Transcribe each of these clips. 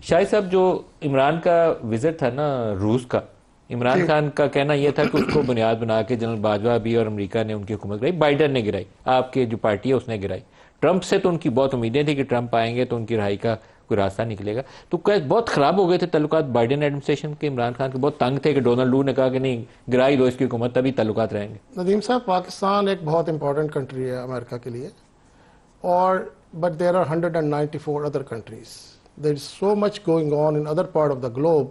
شاہد صاحب، جو عمران کا وزٹ تھا نا روس کا، عمران خان کا کہنا یہ تھا کہ اس کو بنیاد بنا کے جنرل باجوہ بھی اور امریکہ نے ان کی حکومت گرائی، بائیڈن نے گرائی، آپ کی جو پارٹی ہے اس نے گرائی۔ ٹرمپ سے تو ان کی بہت امیدیں تھیں کہ ٹرمپ آئیں گے تو ان کی رہائی کا کوئی راستہ نکلے گا، تو بہت خراب ہو گئے تھے تعلقات بائیڈن ایڈمنسٹریشن کے عمران خان کے، بہت تنگ تھے کہ ڈونلڈ لو نے کہا کہ نہیں گرائی دو اس کی حکومت تبھی تعلقات رہیں گے۔ ندیم صاحب، پاکستان ایک بہت امپورٹنٹ کنٹری ہے امریکہ کے لیے، اور but there are 194 other countries. There is so much going on in other part of the globe.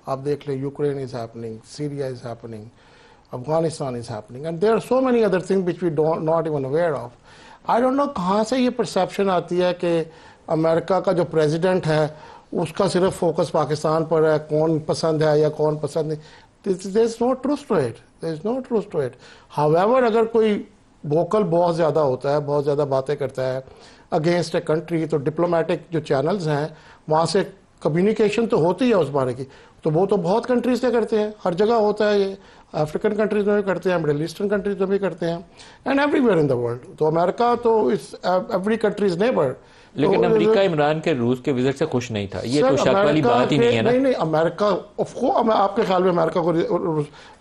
آپ دیکھ لیں Ukraine is happening, Syria is happening, Afghanistan is happening, and there are so many other thing which we not even aware of. I don't know کہاں سے یہ perception آتی ہے کہ امریکہ کا جو پریزیڈنٹ ہے اس کا صرف فوکس پاکستان پر ہے، کون پسند ہے یا کون پسند نہیں. there is no truth to it. there is no truth to it. However, اگر کوئی ووکل بہت زیادہ ہوتا ہے، بہت زیادہ باتیں کرتا ہے اگینسٹ اے کنٹری، تو ڈپلومیٹک جو چینلز ہیں وہاں سے کمیونیکیشن تو ہوتی ہے اس بارے کی، تو وہ تو بہت کنٹریز سے کرتے ہیں، ہر جگہ ہوتا ہے، یہ افریقن کنٹریز میں بھی کرتے ہیں، مڈل ایسٹرن کنٹریز میں بھی کرتے ہیں، and every where in the world. تو امریکہ تو ایوری کنٹریز نیبر. لیکن امریکہ عمران کے روس کے وزٹ سے خوش نہیں تھا، یہ تو شک والی بات ہی نہیں ہے نا. نہیں امریکہ آپ کے خیال میں امریکہ کو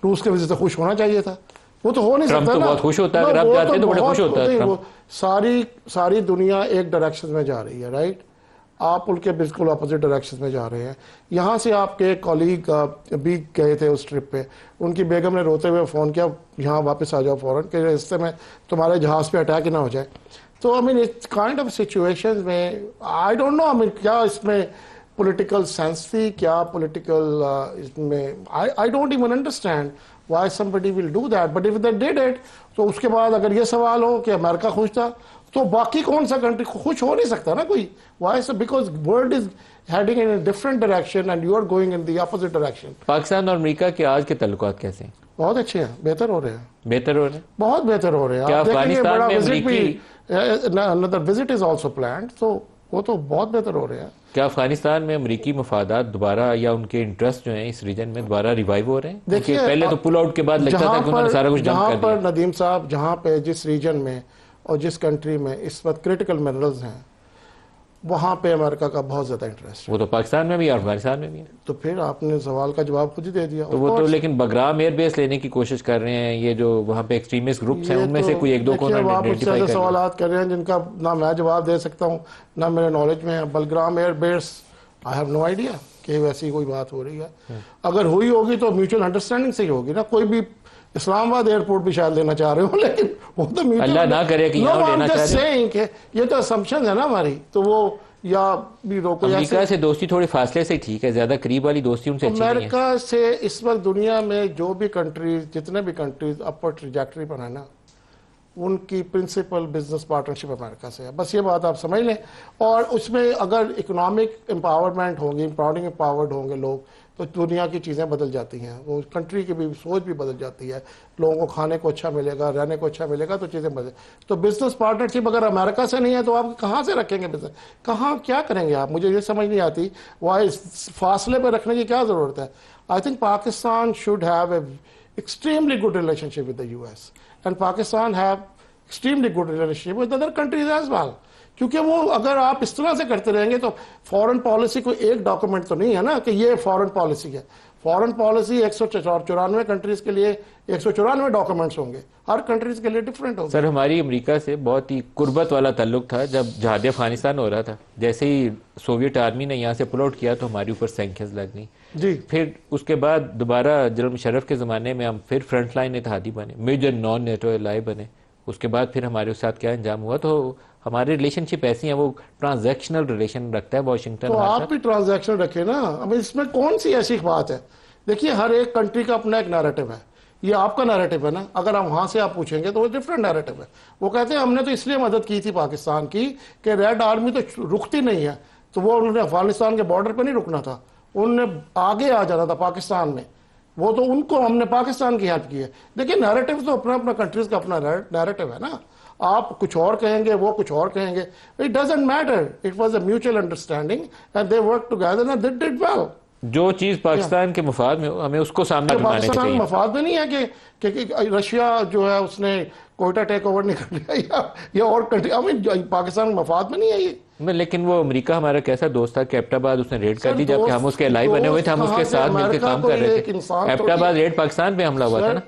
روس کے وزٹ سے خوش ہونا چاہیے تھا؟ وہ تو ہو نہیں سکتا. ٹرمپ تو بہت خوش ہوتا ہے، اگر آپ جاتے ہیں تو بڑے خوش ہوتا ہے. ساری دنیا ایک ڈائریکشن میں جا رہی ہے، رائٹ؟ آپ ان کے بالکل اپوزٹ ڈائریکشن میں جا رہے ہیں. یہاں سے آپ کے ایک کولیگ بھی گئے تھے اس ٹرپ پہ، ان کی بیگم نے روتے ہوئے فون کیا یہاں واپس آ جاؤ فوراً کہ راستے میں تمہارے جہاز پہ اٹیک نہ ہو جائے. تو I mean it's kind of situation میں آئی ڈونٹ نو، آئی مین کیا اس میں پولیٹیکل سینس تھی، کیا پولیٹیکل اس میں I don't even understand why somebody will do that. But if they did it, تو اس کے بعد اگر یہ سوال ہو کہ امریکہ خوش تھا تو باقی کون سا کنٹری خوش ہو نہیں سکتا نا کوئی. Why? Because world is heading in a different direction and you are going in the opposite direction. Pakistan اور امریکہ کے آج کے تعلقات کیسے ہیں؟ بہت اچھے ہیں، بہتر ہو رہے ہیں. بہتر ہو رہے ہیں، بہت بہتر ہو رہے ہیں. کیا آپ دیکھیں گے افغانستان بڑا میں وزٹ بھی، امریکی another visit is also planned. تو وہ تو بہت بہتر ہو رہے ہیں. کیا افغانستان میں امریکی مفادات دوبارہ یا ان کے انٹرسٹ جو ہیں اس ریجن میں دوبارہ ریوائیو ہو رہے ہیں؟ دیکھیے پہلے تو پل آؤٹ کے بعد لگتا تھا کہ انہوں نے سارا کچھ ڈمپ کر دیا. جہاں پر ندیم صاحب، جہاں پہ جس ریجن میں اور جس کنٹری میں اس وقت کرٹیکل منرلز ہیں وہاں پہ امریکہ کا بہت زیادہ انٹرسٹ ہے. وہ تو پاکستان میں بھی اور افغانستان میں بھی ہے. تو پھر آپ نے سوال کا جواب خود ہی دے دیا. تو وہ تو لیکن بگرام ایئر بیس لینے کی کوشش کر رہے ہیں، یہ جو وہاں پہ ایکسٹریمسٹ گروپس ہیں ان میں سے کوئی ایک دو کو آپ مجھ سے ایسے سوالات کر رہے ہیں جن کا نہ میں جواب دے سکتا ہوں نہ میرے نالج میں ہے. Bilgram air base I have no idea کہ ویسی کوئی بات ہو رہی ہے. اگر ہوئی ہوگی تو میوچل انڈرسٹینڈنگ سے ہی ہوگی نا. کوئی بھی اسلام آباد ایئرپورٹ بھی شاید لینا چاہ رہے ہوں، لیکن وہ تو اللہ نہ کرے کہ یہاں لینا چاہ رہے ہیں. کہ یہ تو اسمپشن ہے نا ہماری، تو وہ یا بھی روکو. امریکہ سے دوستی تھوڑے فاصلے سے ٹھیک ہے، زیادہ قریب والی دوستی ان سے اچھی نہیں ہے. امریکہ سے اس وقت دنیا میں جو بھی کنٹریز، جتنے بھی کنٹریز اپر ٹریجیکٹری پر ہیں نا، ان کی پرنسپل بزنس پارٹنرشپ امریکہ سے ہے. بس یہ بات آپ سمجھ لیں. اور اس میں اگر اکنامک امپاورمنٹ ہوگی، امپاورڈ ہوں گے لوگ، تو دنیا کی چیزیں بدل جاتی ہیں. وہ کنٹری کی بھی سوچ بھی بدل جاتی ہے. لوگوں کو کھانے کو اچھا ملے گا، رہنے کو اچھا ملے گا، تو چیزیں بدل. تو بزنس پارٹنرشپ اگر امریکہ سے نہیں ہے تو آپ کہاں سے رکھیں گے بزنس؟ کہاں کیا کریں گے آپ؟ مجھے یہ سمجھ نہیں آتی وہ فاصلے پہ رکھنے کی کیا ضرورت ہے. I think Pakistan should have a extremely good relationship with the US and Pakistan have extremely good relationship with other countries as well. کیونکہ وہ اگر آپ اس طرح سے کرتے رہیں گے تو فورن پالیسی کو ایک ڈاکومنٹ تو نہیں ہے نا کہ یہ فورن پالیسی ہے. فورن پالیسی 194 کنٹریز کے لیے 194 ڈاکومنٹس ہوں گے، ہر کنٹریز کے لیے ڈفرینٹ ہوگا. سر ہماری امریکہ سے بہت ہی قربت والا تعلق تھا جب جہاد افغانستان ہو رہا تھا. جیسے ہی سوویٹ آرمی نے یہاں سے پل آؤٹ کیا تو ہمارے اوپر سینکشنز لگ گئی. جی. پھر اس کے بعد دوبارہ جنرل مشرف کے زمانے میں ہم پھر فرنٹ لائن اتحادی بنے، میجر نان نیٹو الائی بنے. اس کے بعد پھر ہمارے ساتھ کیا انجام ہوا. تو ہماری ریلیشن شپ ایسی ہیں، وہ ٹرانزیکشنل ریلیشن رکھتا ہے واشنگٹن. تو آپ بھی ٹرانزیکشنل رکھیں نا. اب اس میں کون سی ایسی بات ہے؟ دیکھیے ہر ایک کنٹری کا اپنا ایک نیریٹو ہے. یہ آپ کا نیریٹو ہے نا. اگر ہم وہاں سے آپ پوچھیں گے تو وہ ڈفرینٹ نیریٹو ہے. وہ کہتے ہیں ہم نے تو اس لیے مدد کی تھی پاکستان کی کہ ریڈ آرمی تو رکتی نہیں ہے، تو وہ انہوں نے افغانستان کے بارڈر پہ نہیں رکنا تھا، انہوں نے آگے آ جانا تھا پاکستان میں. وہ تو ان کو ہم نے پاکستان کی ہیلپ کی ہے. دیکھیے نیریٹو تو اپنا اپنا کنٹریز کا اپنا نیریٹو ہے نا. آپ کچھ اور کہیں گے، وہ کچھ اور کہیں گے. It doesn't matter. It was a mutual understanding and they worked together and they did well. جو چیز پاکستان کے مفاد میں ہو ہمیں اس کو سامنے بنانے چاہیے. پاکستان مفاد میں نہیں ہے کہ رشیا جو ہے اس نے کوئٹہ ٹیک اوور نہیں کر لیا یا اور کنٹری. پاکستان مفاد میں نہیں ہے یہ. لیکن وہ امریکہ ہمارا کیسا دوست تھا کہ ایبٹ آباد اس نے ریڈ کر دی جبکہ ہم اس کے الائے بنے ہوئے تھے, ہم اس کے ساتھ مل کے کام کر رہے تھے. ایبٹ آباد ریڈ پاکستان پہ حملہ ہوا تھا نا.